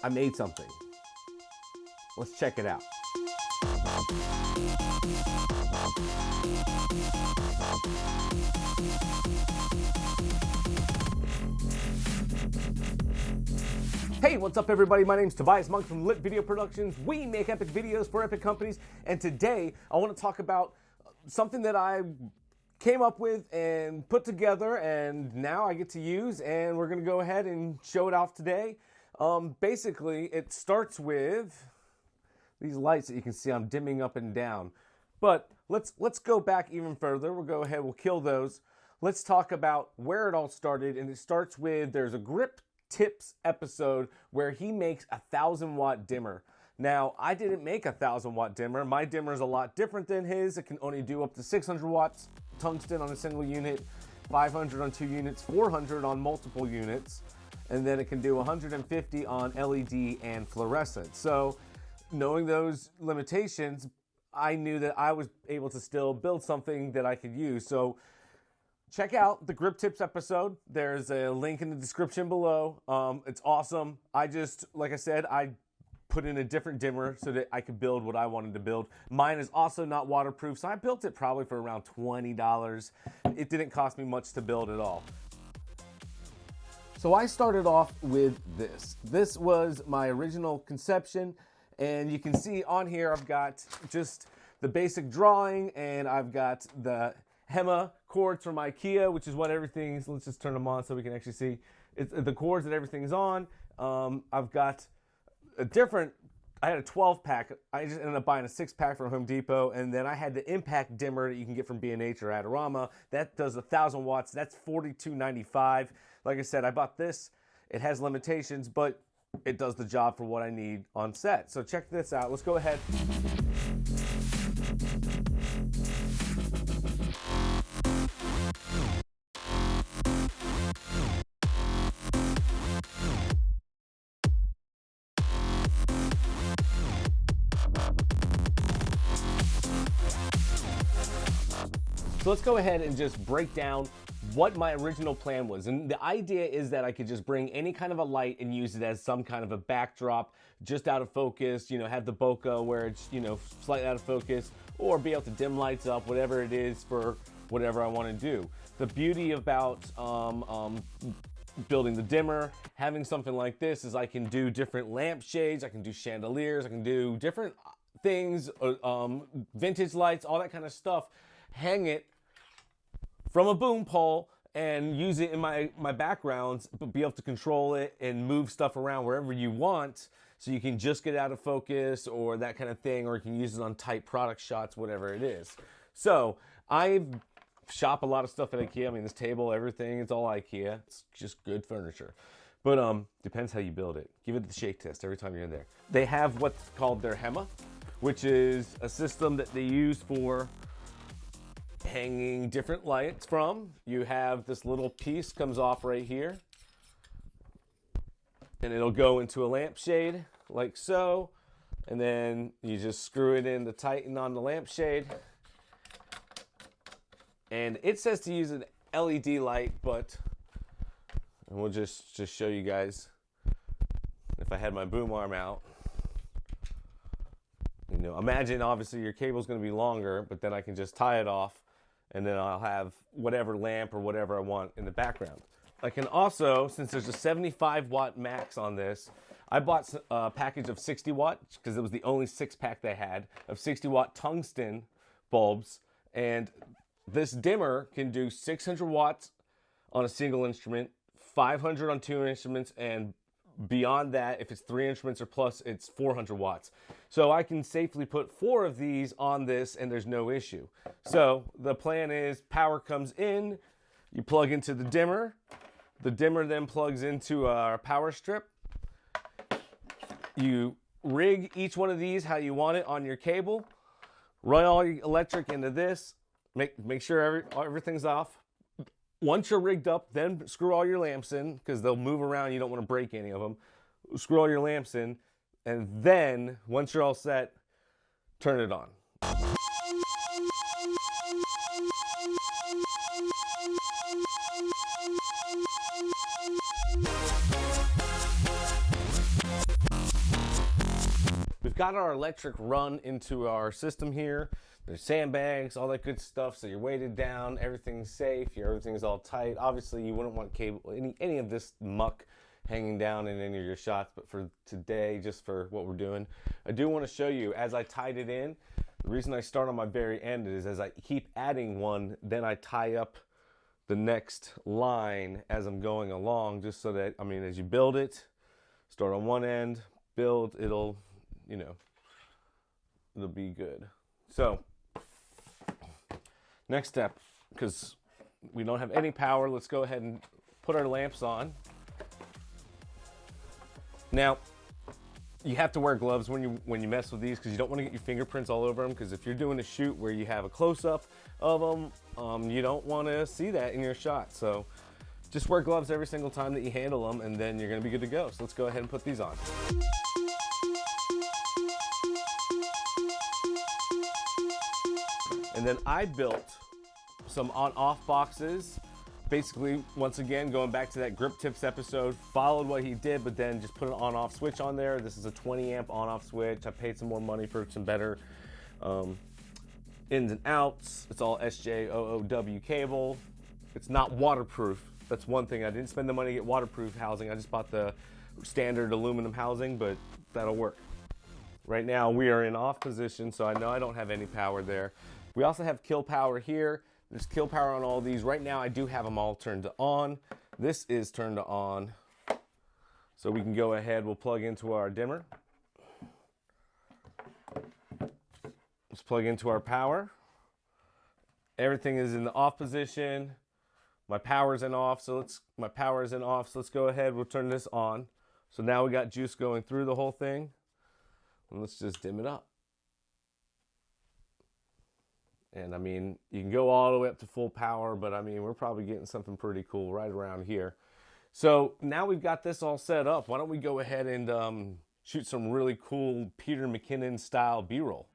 I made something. Let's check it out. Hey, what's up everybody? My name's Tobias Monk from Lit Video Productions. We make epic videos for epic companies, and today I want to talk about something that I came up with and put together and now I get to use, and we're going to go ahead and show it off today. Basically, it starts with these lights that you can see I'm dimming up and down. But let's go back even further. We'll go ahead, we'll kill those. Let's talk about where it all started, and it starts with there's a grip tips episode where he makes a 1,000-watt dimmer. Now, I didn't make a 1,000-watt dimmer. My dimmer is a lot different than his. It can only do up to 600 watts tungsten on a single unit, 500 on 2 units, 400 on multiple units, and then it can do 150 on LED and fluorescent. So, knowing those limitations, I knew that I was able to still build something that I could use. So, check out the Grip Tips episode. There's a link in the description below. It's awesome. Like I said, I put in a different dimmer so that I could build what I wanted to build. Mine is also not waterproof, so I built it probably for around $20. It didn't cost me much to build at all. So I started off with this. This was my original conception, and you can see on here I've got just the basic drawing, and I've got the HEMA cords from IKEA, which is what everything is. Let's just turn them on so we can actually see. It's the cords that everything's on. I've got a different, I had a 12-pack. I just ended up buying a 6-pack from Home Depot, and then I had the impact dimmer that you can get from B&H or Adorama. That does 1,000 watts. That's $42.95. Like I said, I bought this. It has limitations, but it does the job for what I need on set. So check this out. Let's go ahead. So let's go ahead and just break down what my original plan was. And the idea is that I could just bring any kind of a light and use it as some kind of a backdrop, just out of focus, have the bokeh where it's, slightly out of focus, or be able to dim lights up, whatever it is for whatever I want to do. The beauty about building the dimmer, having something like this, is I can do different lamp shades, I can do chandeliers, I can do different things, vintage lights, all that kind of stuff, hang it from a boom pole and use it in my backgrounds, but be able to control it and move stuff around wherever you want, so you can just get out of focus or that kind of thing, or you can use it on tight product shots, whatever it is. So I shop a lot of stuff at IKEA. I mean, this table, everything, it's all IKEA. It's just good furniture. But depends how you build it. Give it the shake test every time you're in there. They have what's called their HEMA, which is a system that they use for hanging different lights from. You have this little piece comes off right here, and it'll go into a lampshade like so, and then you just screw it in to tighten on the lampshade. And it says to use an LED light, but we'll just show you guys. If I had my boom arm out, imagine obviously your cable's going to be longer, but then I can just tie it off, and then I'll have whatever lamp or whatever I want in the background. I can also, since there's a 75-watt max on this, I bought a package of 60 watt, because it was the only 6-pack they had, of 60-watt tungsten bulbs. And this dimmer can do 600 watts on a single instrument, 500 on 2 instruments, and beyond that, if it's 3 instruments or plus, it's 400 watts. So I can safely put 4 of these on this, and there's no issue. So the plan is power comes in, you plug into the dimmer then plugs into our power strip. You rig each one of these how you want it on your cable, run all your electric into this, make sure everything's off. Once you're rigged up, then screw all your lamps in, because they'll move around. You don't want to break any of them. Screw all your lamps in, and then, once you're all set, turn it on. got our electric run into our system here. There's sandbags, all that good stuff, so you're weighted down, everything's safe, everything's all tight. Obviously, you wouldn't want cable, any of this muck hanging down in any of your shots, but for today, just for what we're doing, I do want to show you, as I tied it in, the reason I start on my very end is as I keep adding one, then I tie up the next line as I'm going along, just so that, I mean, as you build it, start on one end, build, it'll, you know, it'll be good. So, next step, because we don't have any power, let's go ahead and put our lamps on. Now, you have to wear gloves when you mess with these, because you don't want to get your fingerprints all over them, because if you're doing a shoot where you have a close-up of them, you don't want to see that in your shot. So just wear gloves every single time that you handle them, and then you're going to be good to go. So let's go ahead and put these on. And then I built some on-off boxes. Basically, once again, going back to that grip tips episode, followed what he did, but then just put an on-off switch on there. This is a 20 amp on-off switch. I paid some more money for some better ins and outs. It's all SJ0OW cable. It's not waterproof. That's one thing. I didn't spend the money to get waterproof housing. I just bought the standard aluminum housing, but that'll work. Right now, we are in off position, so I know I don't have any power there. We also have kill power here. There's kill power on all these. Right now, I do have them all turned to on. This is turned to on. So we can go ahead, we'll plug into our dimmer. Let's plug into our power. Everything is in the off position. My power's in off, so my power is in off, so let's go ahead, we'll turn this on. So now we got juice going through the whole thing. And let's just dim it up. And I mean, you can go all the way up to full power, but I mean, we're probably getting something pretty cool right around here. So now we've got this all set up. Why don't we go ahead and shoot some really cool Peter McKinnon style B-roll.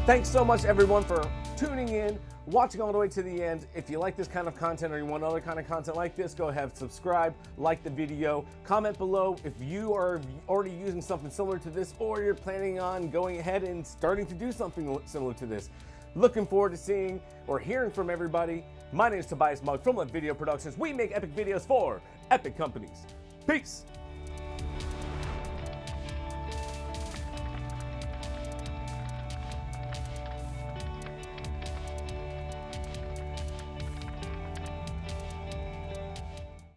Thanks so much, everyone, for tuning in, watching all the way to the end. If you like this kind of content or you want other kind of content like this, go ahead, subscribe, like the video, comment below if you are already using something similar to this or you're planning on going ahead and starting to do something similar to this. Looking forward to seeing or hearing from everybody. My name is Tobias Mugg from Lit Video Productions. We make epic videos for epic companies. Peace.